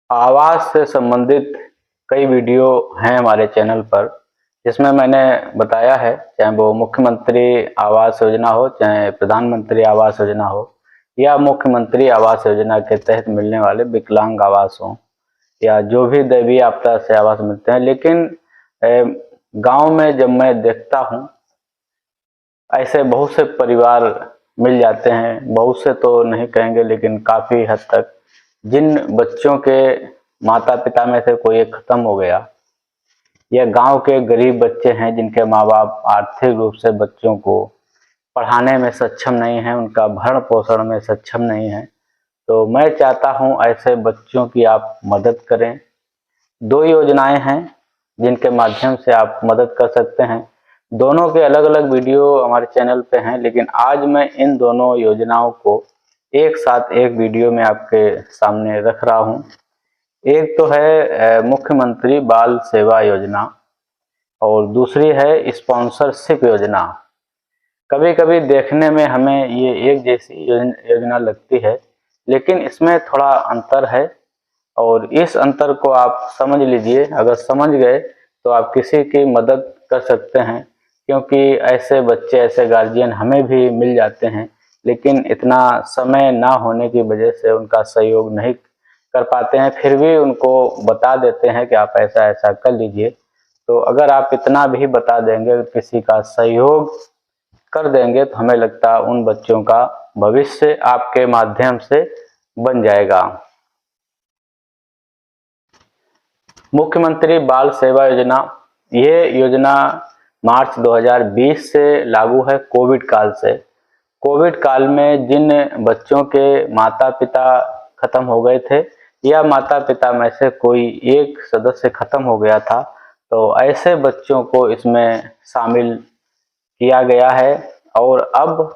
आवास से संबंधित कई वीडियो हैं हमारे चैनल पर, जिसमें मैंने बताया है, चाहे वो मुख्यमंत्री आवास योजना हो, चाहे प्रधानमंत्री आवास योजना हो, या मुख्यमंत्री आवास योजना के तहत मिलने वाले विकलांग आवास हो, या जो भी दैवीय आपदा से आवास मिलते हैं। लेकिन गांव में जब मैं देखता हूं, ऐसे बहुत से परिवार मिल जाते हैं, बहुत से तो नहीं कहेंगे लेकिन काफी हद तक, जिन बच्चों के माता पिता में से कोई एक खत्म हो गया, या गांव के गरीब बच्चे हैं जिनके माँ बाप आर्थिक रूप से बच्चों को पढ़ाने में सक्षम नहीं है, उनका भरण पोषण में सक्षम नहीं है, तो मैं चाहता हूं ऐसे बच्चों की आप मदद करें। दो योजनाएं हैं जिनके माध्यम से आप मदद कर सकते हैं। दोनों के अलग अलग वीडियो हमारे चैनल पे हैं, लेकिन आज मैं इन दोनों योजनाओं को एक साथ एक वीडियो में आपके सामने रख रहा हूं। एक तो है मुख्यमंत्री बाल सेवा योजना, और दूसरी है स्पॉन्सरशिप योजना। कभी कभी देखने में हमें ये एक जैसी योजना लगती है, लेकिन इसमें थोड़ा अंतर है, और इस अंतर को आप समझ लीजिए। अगर समझ गए तो आप किसी की मदद कर सकते हैं, क्योंकि ऐसे बच्चे, ऐसे गार्जियन हमें भी मिल जाते हैं, लेकिन इतना समय ना होने की वजह से उनका सहयोग नहीं कर पाते हैं। फिर भी उनको बता देते हैं कि आप ऐसा ऐसा कर लीजिए। तो अगर आप इतना भी बता देंगे, किसी का सहयोग कर देंगे, तो हमें लगता है उन बच्चों का भविष्य आपके माध्यम से बन जाएगा। मुख्यमंत्री बाल सेवा योजना, ये योजना मार्च 2020 से लागू है, कोविड काल से। कोविड काल में जिन बच्चों के माता पिता खत्म हो गए थे, या माता पिता में से कोई एक सदस्य खत्म हो गया था, तो ऐसे बच्चों को इसमें शामिल किया गया है। और अब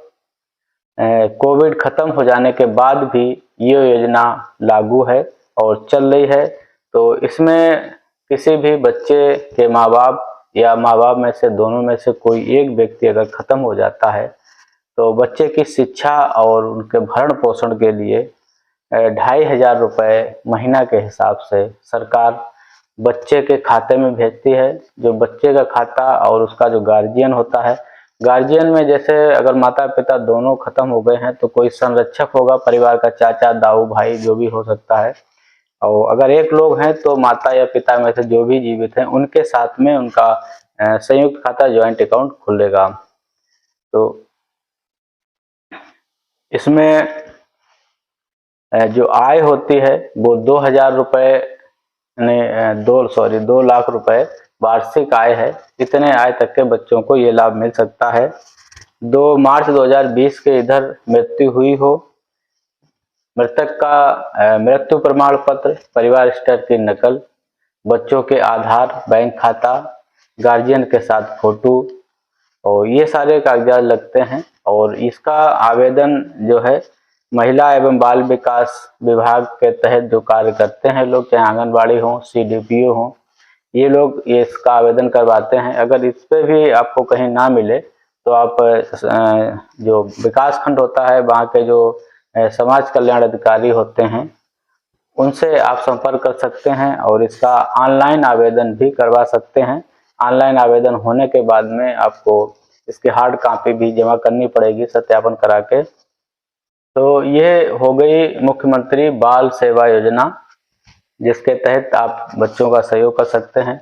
कोविड खत्म हो जाने के बाद भी ये योजना लागू है और चल रही है। तो इसमें किसी भी बच्चे के माँ बाप, या माँ बाप में से दोनों में से कोई एक व्यक्ति अगर खत्म हो जाता है, तो बच्चे की शिक्षा और उनके भरण पोषण के लिए 2500 रुपये महीना के हिसाब से सरकार बच्चे के खाते में भेजती है। जो बच्चे का खाता और उसका जो गार्जियन होता है, गार्जियन में जैसे अगर माता पिता दोनों खत्म हो गए हैं तो कोई संरक्षक होगा, परिवार का चाचा, दाऊ, भाई, जो भी हो सकता है। और अगर एक लोग हैं तो माता या पिता में से जो भी जीवित हैं, उनके साथ में उनका संयुक्त खाता, ज्वाइंट अकाउंट खुलेगा। तो इसमें जो आय होती है वो 2000 रुपये, 2 लाख रुपए वार्षिक आय है। इतने आय तक के बच्चों को ये लाभ मिल सकता है। 2 मार्च 2020 के इधर मृत्यु हुई हो, मृतक का मृत्यु प्रमाण पत्र, परिवार स्तर की नकल, बच्चों के आधार, बैंक खाता, गार्जियन के साथ फोटो, और ये सारे कागजात लगते हैं। और इसका आवेदन जो है महिला एवं बाल विकास विभाग के तहत जो कार्य करते हैं लोग, चाहे आंगनबाड़ी हो, CDPO हो, ये लोग ये इसका आवेदन करवाते हैं। अगर इस पे भी आपको कहीं ना मिले तो आप जो विकास खंड होता है, वहाँ के जो समाज कल्याण अधिकारी होते हैं, उनसे आप संपर्क कर सकते हैं और इसका ऑनलाइन आवेदन भी करवा सकते हैं। ऑनलाइन आवेदन होने के बाद में आपको इसकी हार्ड कॉपी भी जमा करनी पड़ेगी सत्यापन करा के। तो ये हो गई मुख्यमंत्री बाल सेवा योजना, जिसके तहत आप बच्चों का सहयोग कर सकते हैं।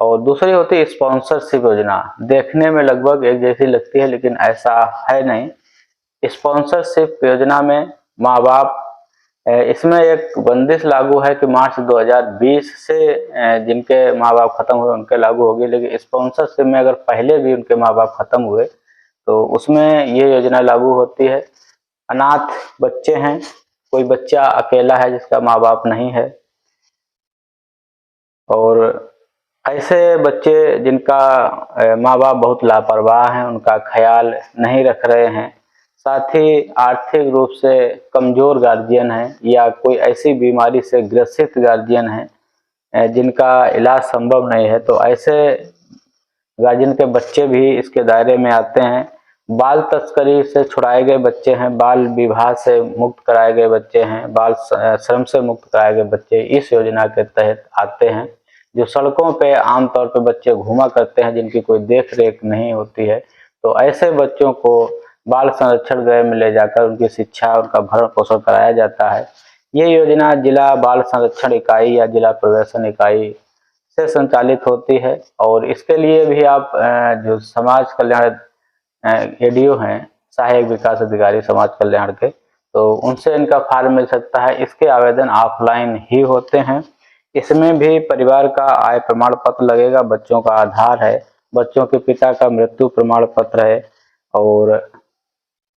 और दूसरी होती है स्पॉन्सरशिप योजना। देखने में लगभग एक जैसी लगती है, लेकिन ऐसा है नहीं। स्पॉन्सरशिप योजना में माँ बाप, इसमें एक बंदिश लागू है कि मार्च 2020 से जिनके माँ बाप खत्म हुए उनके लागू होगी, लेकिन स्पॉन्सरशिप में अगर पहले भी उनके माँ बाप खत्म हुए तो उसमें ये योजना लागू होती है। अनाथ बच्चे हैं, कोई बच्चा अकेला है जिसका माँ बाप नहीं है, और ऐसे बच्चे जिनका माँ बाप बहुत लापरवाह हैं, उनका ख्याल नहीं रख रहे हैं, साथ ही आर्थिक रूप से कमजोर गार्जियन हैं, या कोई ऐसी बीमारी से ग्रसित गार्जियन हैं जिनका इलाज संभव नहीं है, तो ऐसे गार्जियन के बच्चे भी इसके दायरे में आते हैं। बाल तस्करी से छुड़ाए गए बच्चे हैं, बाल विवाह से मुक्त कराए गए बच्चे हैं, बाल श्रम से मुक्त कराए गए बच्चे इस योजना के तहत आते हैं। जो सड़कों पे आमतौर पे बच्चे घूमा करते हैं, जिनकी कोई देख रेख नहीं होती है, तो ऐसे बच्चों को बाल संरक्षण गृह में ले जाकर उनकी शिक्षा, उनका भरण पोषण कराया जाता है। ये योजना जिला बाल संरक्षण इकाई या जिला प्रवर्तन इकाई से संचालित होती है। और इसके लिए भी आप जो समाज कल्याण एडीओ हैं, सहायक विकास अधिकारी समाज कल्याण के, तो उनसे इनका फॉर्म मिल सकता है। इसके आवेदन ऑफलाइन ही होते हैं। इसमें भी परिवार का आय प्रमाण पत्र लगेगा, बच्चों का आधार है, बच्चों के पिता का मृत्यु प्रमाण पत्र है, और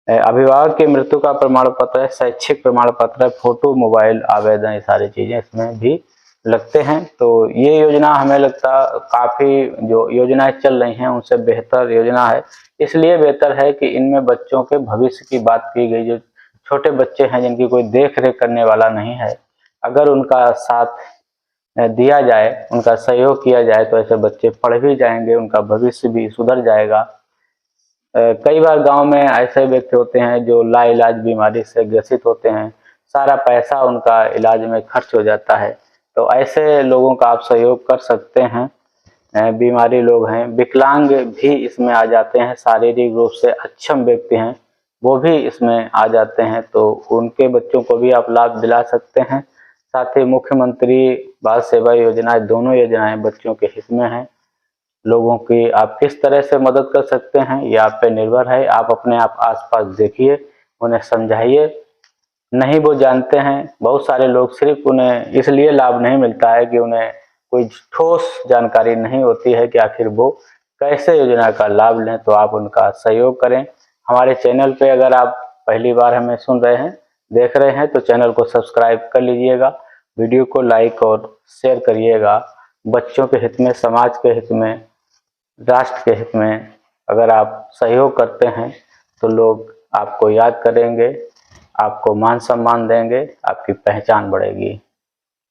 अभिभावक की मृत्यु का प्रमाण पत्र है, शैक्षिक प्रमाण पत्र है, फोटो, मोबाइल आवेदन, ये सारी चीजें इसमें भी लगते हैं। तो ये योजना हमें लगता काफी जो योजनाएं चल रही हैं उनसे बेहतर योजना है। इसलिए बेहतर है कि इनमें बच्चों के भविष्य की बात की गई। जो छोटे बच्चे हैं जिनकी कोई देख रेख करने वाला नहीं है, अगर उनका साथ दिया जाए, उनका सहयोग किया जाए, तो ऐसे बच्चे पढ़ भी जाएंगे, उनका भविष्य भी सुधर जाएगा। कई बार गांव में ऐसे व्यक्ति होते हैं जो लाइलाज बीमारी से ग्रसित होते हैं, सारा पैसा उनका इलाज में खर्च हो जाता है। तो ऐसे लोगों का आप सहयोग कर सकते हैं। बीमारी लोग हैं, विकलांग भी इसमें आ जाते हैं, शारीरिक रूप से अक्षम व्यक्ति हैं वो भी इसमें आ जाते हैं, तो उनके बच्चों को भी आप लाभ दिला सकते हैं। साथ ही मुख्यमंत्री बाल सेवा योजना, दोनों योजनाएं बच्चों के हित में हैं। लोगों की आप किस तरह से मदद कर सकते हैं ये आप पे निर्भर है। आप अपने आप आसपास देखिए, उन्हें समझाइए। नहीं वो जानते हैं, बहुत सारे लोग सिर्फ उन्हें इसलिए लाभ नहीं मिलता है कि उन्हें कोई ठोस जानकारी नहीं होती है कि आखिर वो कैसे योजना का लाभ लें। तो आप उनका सहयोग करें। हमारे चैनल पे अगर आप पहली बार हमें सुन रहे हैं, देख रहे हैं, तो चैनल को सब्सक्राइब कर लीजिएगा, वीडियो को लाइक और शेयर करिएगा। बच्चों के हित में, समाज के हित में, राष्ट्र के हित में अगर आप सहयोग करते हैं तो लोग आपको याद करेंगे, आपको मान सम्मान देंगे, आपकी पहचान बढ़ेगी।